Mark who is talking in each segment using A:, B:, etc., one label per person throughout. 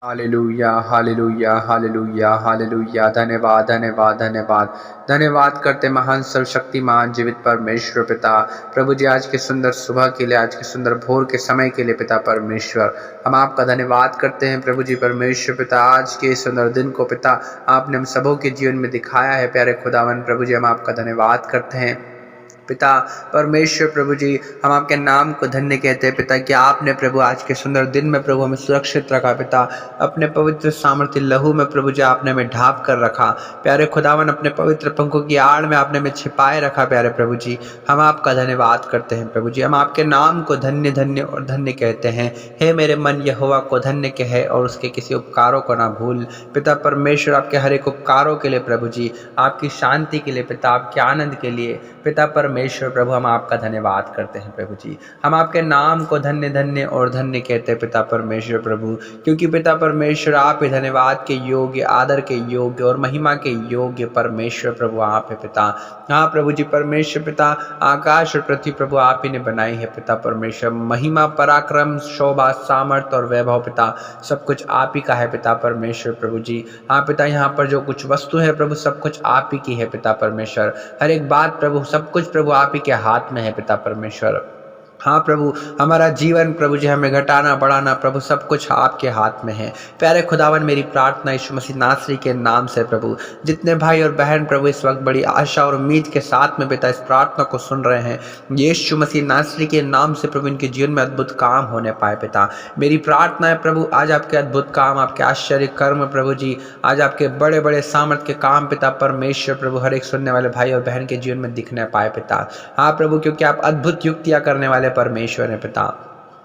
A: Hallelujah hallelujah hallelujah hallelujah. धन्यवाद धन्यवाद धन्यवाद धन्यवाद करते महान सर्वशक्तिमान जीवित परमेश्वर पिता। प्रभु जी, आज के सुंदर सुबह के लिए, आज के सुंदर भोर के समय के लिए पिता परमेश्वर, हम आपका धन्यवाद करते हैं। प्रभु जी परमेश्वर पिता, आज के सुंदर दिन को पिता आपने हम सबों के जीवन में दिखाया है। प्यारे खुदावन प्रभु जी, हम आपका धन्यवाद करते हैं पिता परमेश्वर। प्रभु जी, हम आपके नाम को धन्य कहते हैं पिता कि आपने प्रभु आज के सुंदर दिन में प्रभु हमें सुरक्षित रखा पिता। अपने पवित्र सामर्थ्य लहू में प्रभु जी आपने हमें ढांप कर रखा। प्यारे खुदावन, अपने पवित्र पंखों की आड़ में आपने हमें छिपाए रखा। प्यारे प्रभु जी, हम आपका धन्यवाद करते हैं। प्रभु जी, हम आपके नाम को धन्य धन्य और धन्य कहते हैं। हे मेरे मन, यहोवा को धन्य कहे और उसके किसी उपकारों को ना भूल। पिता परमेश्वर, आपके हर एक उपकारों के लिए प्रभु जी, आपकी शांति के लिए पिता, आपके आनंद के लिए पिता परमेश्वर प्रभु, हम आपका धन्यवाद करते हैं। प्रभु जी, हम आपके नाम को धन्य धन्य और धन्य कहते हैं पिता परमेश्वर प्रभु, क्योंकि पिता परमेश्वर आप ही धन्यवाद के योग्य, आदर के योग्य और महिमा के योग्य परमेश्वर प्रभु आप है पिता। हाँ प्रभु जी परमेश्वर पिता, आकाश और पृथ्वी प्रभु आप ही ने बनाई है पिता परमेश्वर। महिमा, पराक्रम, शोभा, सामर्थ और वैभव पिता सब कुछ आप ही का है पिता परमेश्वर प्रभु जी। हाँ पिता, यहाँ पर जो कुछ वस्तु है प्रभु, सब कुछ आप ही की है पिता परमेश्वर। हर एक बात प्रभु, सब कुछ प्रभु आप ही के हाथ में है पिता परमेश्वर। हाँ प्रभु, हमारा जीवन प्रभु जी, हमें घटाना बढ़ाना प्रभु, सब कुछ आपके हाथ में है। प्यारे खुदावन, मेरी प्रार्थना यीशु मसीह नासरी के नाम से प्रभु, जितने भाई और बहन प्रभु इस वक्त बड़ी आशा और उम्मीद के साथ में पिता इस प्रार्थना को सुन रहे हैं, यीशु मसीह नासरी के नाम से प्रभु इनके जीवन में अद्भुत काम होने पाए पिता। मेरी प्रार्थना है प्रभु, आज आपके अद्भुत काम, आपके आश्चर्य कर्म प्रभु जी, आज आपके बड़े बड़े सामर्थ के काम पिता परमेश्वर प्रभु हर एक सुनने वाले भाई और बहन के जीवन में दिखने पाए पिता। हाँ प्रभु, क्योंकि आप अद्भुत युक्तियाँ करने वाले परमेश्वर है पिता।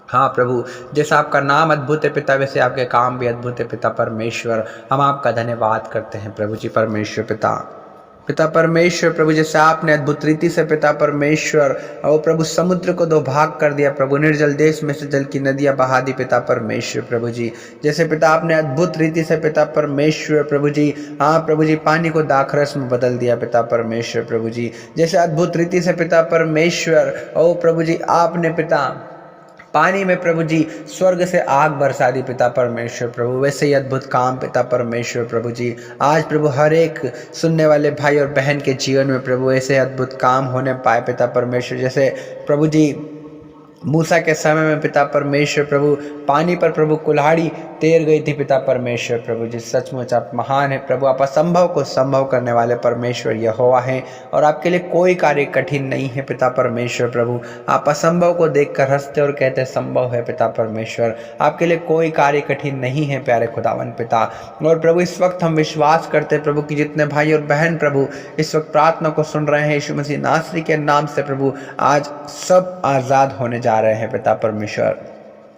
A: हाँ प्रभु, जैसा आपका नाम अद्भुत है पिता, वैसे आपके काम भी अद्भुत है पिता परमेश्वर। हम आपका धन्यवाद करते हैं प्रभु जी परमेश्वर पिता। पिता परमेश्वर प्रभु, जैसे आपने अद्भुत रीति से पिता परमेश्वर और प्रभु समुद्र को दो भाग कर दिया प्रभु, निर्जल देश में से जल की नदियां बहा दी पिता परमेश्वर प्रभु जी। जैसे पिता आपने अद्भुत रीति से पिता परमेश्वर प्रभु जी, हाँ प्रभु जी, पानी को दाखरस में बदल दिया पिता परमेश्वर प्रभु जी। जैसे अद्भुत रीति से पिता परमेश्वर ओ प्रभु जी आपने पिता पानी में प्रभु जी स्वर्ग से आग बरसा दी पिता परमेश्वर प्रभु, वैसे ही अद्भुत काम पिता परमेश्वर प्रभु जी आज प्रभु हर एक सुनने वाले भाई और बहन के जीवन में प्रभु ऐसे अद्भुत काम होने पाए पिता परमेश्वर। जैसे प्रभु जी मूसा के समय में पिता परमेश्वर प्रभु पानी पर प्रभु कुल्हाड़ी तैर गई थी पिता परमेश्वर प्रभु जी। सचमुच आप महान है प्रभु, आप असंभव को संभव करने वाले परमेश्वर यहोवा हैं और आपके लिए कोई कार्य कठिन नहीं है पिता परमेश्वर प्रभु। आप असंभव को देखकर हंसते और कहते संभव है पिता परमेश्वर। आपके लिए कोई कार्य कठिन नहीं है प्यारे खुदावन पिता। और प्रभु इस वक्त हम विश्वास करते हैं प्रभु कि जितने भाई और बहन प्रभु इस वक्त प्रार्थना को सुन रहे हैं यीशु मसीह नासरी के नाम से प्रभु, आज सब आज़ाद होने जा रहे हैं पिता परमेश्वर।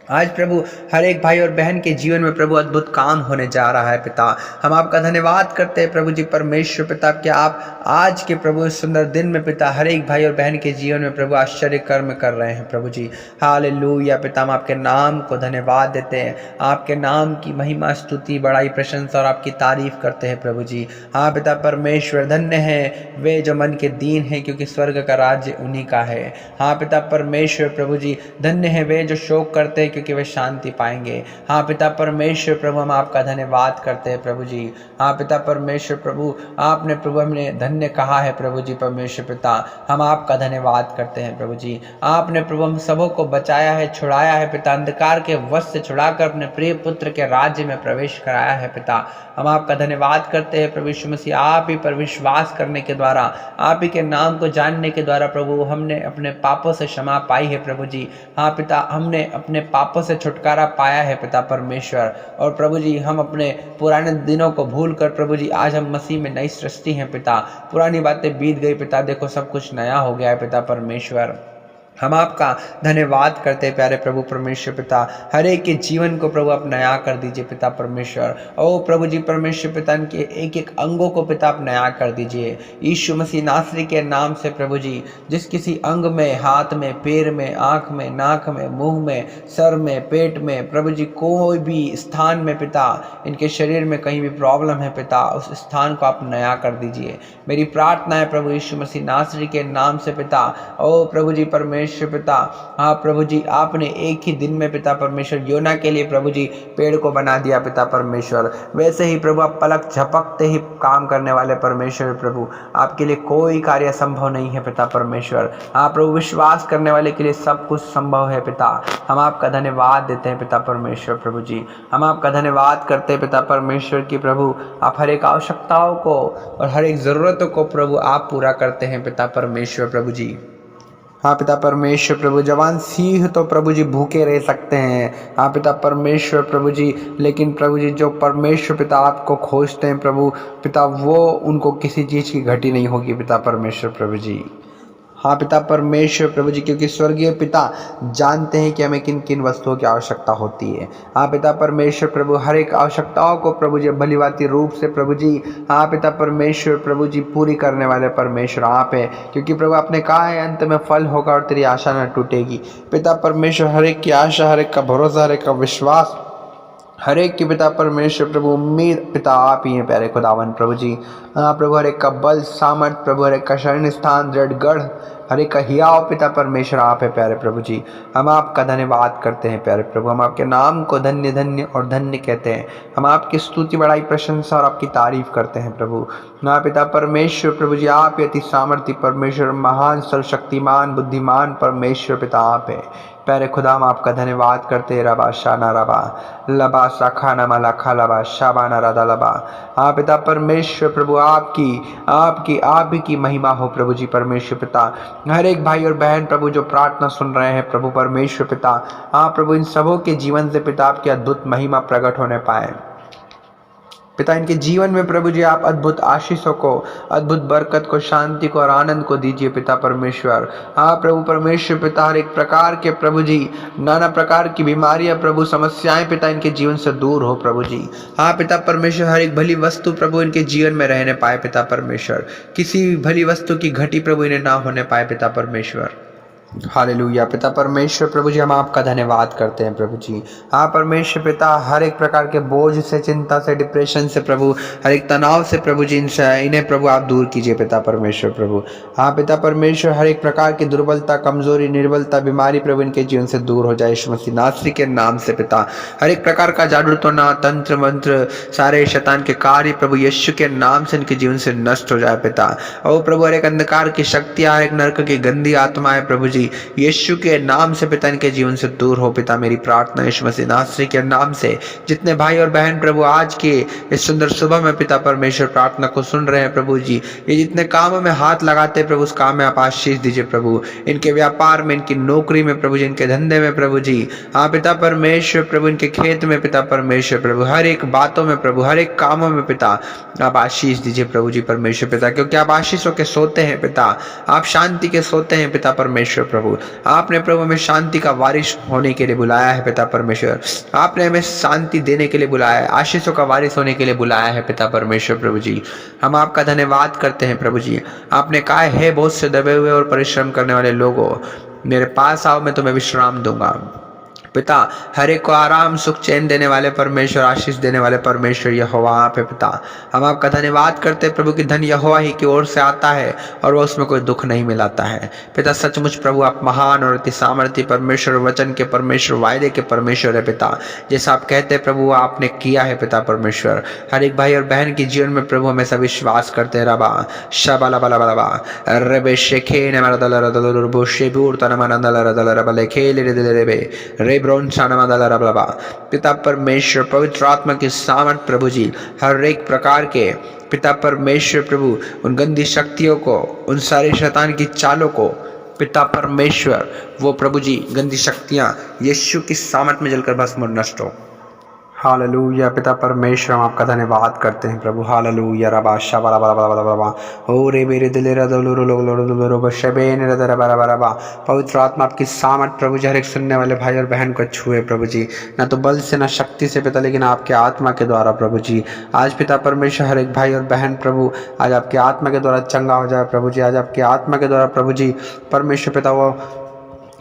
A: आज प्रभु हर एक भाई और बहन के जीवन में प्रभु अद्भुत काम होने जा रहा है पिता। हम आपका धन्यवाद करते हैं प्रभु जी परमेश्वर पिता कि आप आज के प्रभु इस सुंदर दिन में पिता हर एक भाई और बहन के जीवन में प्रभु आश्चर्य कर्म कर रहे हैं प्रभु जी। हालेलुया पिता, हम आपके नाम को धन्यवाद देते हैं, आपके नाम की महिमा, स्तुति, बड़ाई, प्रशंसा और आपकी तारीफ करते हैं प्रभु जी। हाँ पिता परमेश्वर, धन्य है वे जो मन के दीन हैं, क्योंकि स्वर्ग का राज्य उन्हीं का है। हाँ पिता परमेश्वर प्रभु जी, धन्य है वे जो शोक करते हैं, क्योंकि वे शांति पाएंगे। हाँ पिता परमेश्वर प्रभु, हम आपका धन्यवाद करते हैं प्रभु जी। हाँ पिता परमेश्वर प्रभु, आपने प्रभु हमें धन्य कहा है प्रभु जी परमेश्वर पिता, हम आपका धन्यवाद करते हैं प्रभु जी। आपने प्रभु हम सबों को बचाया है, छुड़ाया है पिता, अंधकार के वश से छुड़ाकर अपने प्रिय पुत्र के राज्य में प्रवेश कराया है पिता। हम आपका धन्यवाद करते हैं प्रभु यीशु मसीह। आप ही पर विश्वास करने के द्वारा, आप ही के नाम को जानने के द्वारा प्रभु हमने अपने पापों से क्षमा पाई है प्रभु जी। हाँ पिता, हमने अपने पापों से छुटकारा पाया है पिता परमेश्वर। और प्रभु जी हम अपने पुराने दिनों को भूल कर प्रभु जी आज हम मसीह में नई सृष्टि हैं पिता। पुरानी बातें बीत गई पिता, देखो सब कुछ नया हो गया है पिता परमेश्वर। हम आपका धन्यवाद करते हैं प्यारे प्रभु परमेश्वर पिता। हर एक के जीवन को प्रभु आप नया कर दीजिए पिता परमेश्वर। ओ प्रभु जी परमेश्वर पिता, इनके एक एक अंगों को पिता आप नया कर दीजिए यीशु मसीह नासरी के नाम से प्रभु जी। जिस किसी अंग में, हाथ में, पैर में, आँख में, नाक में, मुंह में, सर में, पेट में प्रभु जी कोई भी स्थान में पिता इनके शरीर में कहीं भी प्रॉब्लम है पिता, उस स्थान को आप नया कर दीजिए। मेरी प्रार्थना है प्रभु यीशु मसीह नासरी के नाम से पिता। ओ प्रभु जी परमेश्वर परमेश्वर पिता, हाँ प्रभु जी, आपने एक ही दिन में पिता परमेश्वर योना के लिए प्रभु जी पेड़ को बना दिया पिता परमेश्वर। वैसे ही प्रभु आप पलक झपकते ही काम करने वाले परमेश्वर प्रभु, आपके लिए कोई कार्य संभव नहीं है पिता परमेश्वर। हाँ प्रभु, विश्वास करने वाले के लिए सब कुछ संभव है पिता। हम आपका धन्यवाद देते हैं पिता परमेश्वर प्रभु जी। हम आपका धन्यवाद करते हैं पिता परमेश्वर की प्रभु, आप हर एक आवश्यकताओं को और हर एक ज़रूरतों को प्रभु आप पूरा करते हैं पिता परमेश्वर प्रभु जी। हाँ पिता परमेश्वर प्रभु, जवान सिंह तो प्रभु जी भूखे रह सकते हैं, हाँ पिता परमेश्वर प्रभु जी, लेकिन प्रभु जी जो परमेश्वर पिता आपको खोजते हैं प्रभु पिता, वो उनको किसी चीज़ की घटी नहीं होगी पिता परमेश्वर प्रभु जी। हाँ पिता परमेश्वर प्रभु जी, क्योंकि स्वर्गीय पिता जानते हैं कि हमें किन किन वस्तुओं की आवश्यकता होती है। हाँ पिता परमेश्वर प्रभु, हर एक आवश्यकताओं को प्रभु जी भलीभांति रूप से प्रभु जी, हाँ पिता परमेश्वर प्रभु जी, पूरी करने वाले परमेश्वर आप है। क्योंकि प्रभु आपने कहा है अंत में फल होगा और तेरी आशा न टूटेगी। पिता परमेश्वर, हर एक की आशा, हर एक का भरोसा, हर एक का विश्वास, हर एक की पिता परमेश्वर प्रभु उम्मीद पिता आप ही हैं प्यारे खुदावन प्रभु जी। हाँ प्रभु, हर एक का बल सामर्थ प्रभु, हर एक का शरण स्थान दृढ़ गढ़, हर एक का हियाव पिता परमेश्वर आप है प्यारे प्रभु जी। हम आपका धन्यवाद करते हैं प्यारे प्रभु, हम आपके नाम को धन्य धन्य और धन्य कहते हैं। हम आपकी स्तुति बड़ाई प्रशंसा और आपकी तारीफ करते हैं प्रभु। ना पिता परमेश्वर प्रभु जी, आप अति सामर्थ्य परमेश्वर, महान सर्वशक्तिमान बुद्धिमान परमेश्वर पिता आप है प्यारे खुदा। हम आपका धन्यवाद करते हैं। रबा शाना रबा लबा शाखा नमा लाखा लबा शाबाना राधा लबा। हाँ पिता परमेश्वर प्रभु, आप ही की महिमा हो प्रभु जी परमेश्वर पिता। हर एक भाई और बहन प्रभु जो प्रार्थना सुन रहे हैं प्रभु परमेश्वर पिता, हाँ प्रभु, इन सबों के जीवन से पिता आपकी अद्भुत महिमा प्रकट होने पाए पिता। इनके जीवन में प्रभु जी आप अद्भुत आशीषों को, अद्भुत बरकत को, शांति को और आनंद को दीजिए पिता परमेश्वर। हाँ प्रभु परमेश्वर पिता, हर एक प्रकार के प्रभु जी, नाना प्रकार की बीमारियां प्रभु, समस्याएं पिता इनके जीवन से दूर हो प्रभु जी। हाँ पिता परमेश्वर, हर एक भली वस्तु प्रभु इनके जीवन में रहने पाए पिता परमेश्वर। किसी भी भली वस्तु की घटी प्रभु इन्हें ना होने पाए पिता परमेश्वर। हालेलुया पिता परमेश्वर प्रभु जी, हम आपका धन्यवाद करते हैं प्रभु जी। हाँ परमेश्वर पिता, हर एक प्रकार के बोझ से, चिंता से, डिप्रेशन से प्रभु, हर एक तनाव से प्रभु जी इन्हें प्रभु आप दूर कीजिए पिता परमेश्वर प्रभु। हाँ पिता परमेश्वर, हर एक प्रकार की दुर्बलता, कमजोरी, निर्बलता, बीमारी प्रभु इनके जीवन से दूर हो जाए यीशु मसीह नासरी के नाम से पिता। हर एक प्रकार का जादू टोना, तंत्र मंत्र, सारे शैतान के कार्य प्रभु यीशु के नाम से इनके जीवन से नष्ट हो जाए पिता। और प्रभु हर एक अंधकार की शक्तियाँ, हर एक नरक की गंदी आत्माएं प्रभु जी यीशु के नाम से पिता इनके जीवन से दूर हो पिता। मेरी प्रार्थना यीशु मसीह नासरी के नाम से, जितने भाई और बहन प्रभु आज के इस सुंदर सुबह में पिता परमेश्वर प्रार्थना को सुन रहे हैं प्रभु जी, ये जितने कामों में हाथ लगाते हैं प्रभु, उस काम में आप आशीष दीजिए प्रभु। इनके व्यापार में, इनकी नौकरी में प्रभु जी, इनके धंधे में प्रभु जी, हाँ पिता परमेश्वर प्रभु, इनके खेत में पिता परमेश्वर प्रभु, हर एक बातों में प्रभु, हर एक कामों में पिता आप आशीष दीजिए प्रभु जी परमेश्वर पिता। क्योंकि आप आशीषों के सोते हैं पिता, आप शांति के सोते हैं पिता परमेश्वर प्रभु। आपने प्रभु हमें शांति का वारिस होने के लिए बुलाया है पिता परमेश्वर। आपने हमें शांति देने के लिए बुलाया है, आशीषों का वारिस होने के लिए बुलाया है पिता परमेश्वर प्रभु जी। हम आपका धन्यवाद करते हैं प्रभु जी। आपने कहा है, बहुत से दबे हुए और परिश्रम करने वाले लोगों, मेरे पास आओ, मैं तुम्हें विश्राम दूंगा पिता। हर एक को आराम, सुख, चैन देने वाले परमेश्वर, आशीष देने वाले परमेश्वर यहोवा आप है पिता। हम आपका धन्यवाद करते हैं प्रभु की धन यहोवा ही की ओर से आता है और वह उसमें कोई दुख नहीं मिलाता है पिता। सचमुच प्रभु आप महान और अति सामर्थ्य परमेश्वर, वचन के परमेश्वर, वायदे के परमेश्वर है पिता। जैसा आप कहते हैं प्रभु आपने किया है पिता परमेश्वर। हर एक भाई और बहन के जीवन में प्रभु हमेशा विश्वास करते हैं। रबा शबाला बला बला रबे शेखे ने मारा दल रदल रुबो शेबूर तना माना दल रदल रबले खेल रे दे रे पिता परमेश्वर, पवित्र आत्मा की सामर्थ प्रभु जी, हर एक प्रकार के पिता परमेश्वर प्रभु, उन गंदी शक्तियों को, उन सारे शैतान की चालों को पिता परमेश्वर, वो प्रभु जी गंदी शक्तियां यीशु की सामर्थ में जलकर भस्म और नष्ट हो। हालेलुया पिता परमेश्वर, हम आपका धन्यवाद करते हैं प्रभु। हालेलुया रबा शबा बला बला बला बला ओ रे मेरे दिल रो शबेन रबा। पवित्र आत्मा आपकी सामर्थ प्रभु जी हर एक सुनने वाले भाई और बहन को छुए प्रभु जी, ना तो बल से ना शक्ति से पिता, लेकिन आपके आत्मा के द्वारा प्रभु जी। आज पिता परमेश्वर हर एक भाई और बहन प्रभु आज आपके आत्मा के द्वारा चंगा हो जाए प्रभु जी। आज आपके आत्मा के द्वारा प्रभु जी परमेश्वर पिता वो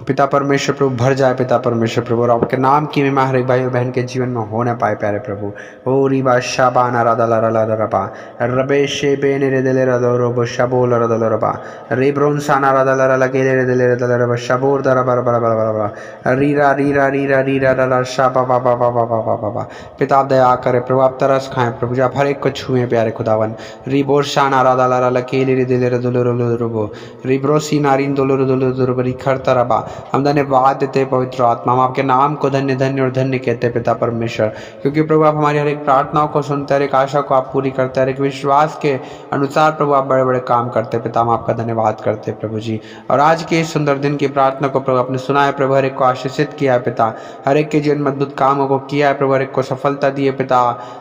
A: पिता परमेश्वर प्रभु भर जाए पिता परमेश्वर प्रभु, और आपके नाम की महिमा हर एक भाई और बहन के जीवन में हो न पाए प्यारे प्रभु। ओ रिबा शाबाना राधा ला ला रबा रबे शे बेने रे दले रदो रोबो शबोल रदो रबा रेब्रोन साना राधा ला लगे रे दले रदो रबा शबोर दरा बर बर बर बर रीरा रीरा रीरा रीरा ला शाबा बा बा बा बा बा बा बा। पिता आप दया करे प्रभु, आप तरस खाएं प्रभु, आप हर एक को छुएं प्यारे खुदावन। रिबोर शाना राधा ला लगे रे दले रदो रोबो रिब्रोसी नारिन दोलो दोलो रिखरता रबा। हम धन्यवाद देते पवित्र आत्मा, हम आपके नाम को धन्य धन्य और धन्य कहते हैं पिता परमेश्वर, क्योंकि प्रभु आप हमारी हर एक प्रार्थनाओं को सुनते हैं, हर एक आशा को आप पूरी करते हैं, हर एक विश्वास के अनुसार प्रभु आप बड़े बड़े काम करते हैं पिता। हम आपका धन्यवाद करते हैं प्रभु जी। और आज के इस सुंदर दिन की प्रार्थना को प्रभु आपने सुना है प्रभु, हर एक को आशीषित किया है पिता, हर एक के जीवन में अद्भुत कामों को किया है प्रभु, हर एक को सफलता दी है पिता।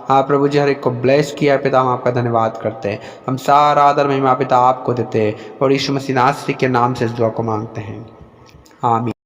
A: हाँ प्रभु जी, हर एक को ब्लेस किया है पिता, हम आपका धन्यवाद करते हैं। हम सारा आदर महिमा पिता आपको देते हैं और यीशु मसीह नासरी के नाम से इस दुआ को मांगते हैं, आमीन।